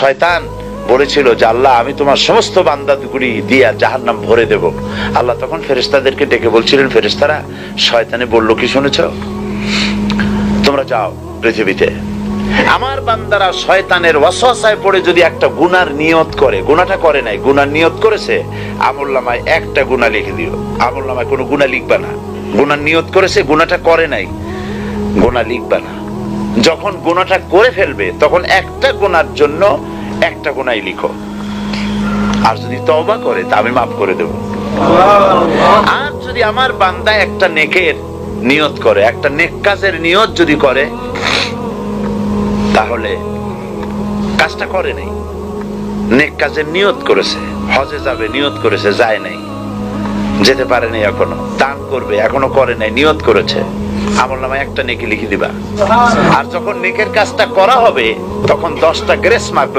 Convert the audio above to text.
শয়তান বলেছিল যে আল্লাহ আমি তোমার সমস্ত বান্দাগুলি দিয়া জাহান্নাম ভরে দেব। আল্লাহ তখন ফেরেশতাদেরকে ডেকে বলছিলেন, ফেরেশতারা শয়তানে বলল কি শুনেছো? তোমরা যাও পৃথিবীতে, আমার বান্দারা শয়তানের ওয়াসওয়াসায় পড়ে যদি একটা গুনার নিয়ত করে, গুনাহটা করে নাই, গুনার নিয়ত করেছে, আমলনামায় একটা গুনাহ লিখে দিও। আমলনামায় কোনো গুনাহ লিখবা না। গুনার নিয়ত করেছে, গুনাহটা করে নাই, গুনাহ লিখবা না। যখন গুনাহটা করে ফেলবে তখন একটা গুনার জন্য একটা গুনাহই লিখো, আর যদি তওবা করে তা আমি মাফ করে দেব। আর যদি আমার বান্দা একটা নেকের নিয়ত করে, একটা নেক কাজের নিয়ত যদি করে, তাহলে কাজটা করে নাই, নেক কাজের নিয়ত করেছে, হজে যাবে নিয়ত করেছে, যায় নাই, যেতে পারে নাই, এখনো দান করবে এখনো করে নাই, নিয়ত করেছে, আমলনামায় একটা নেকি লিখে দিবা। আর যখন নেকের কাজটা করা হবে তখন 10টা গ্রেস মার্ক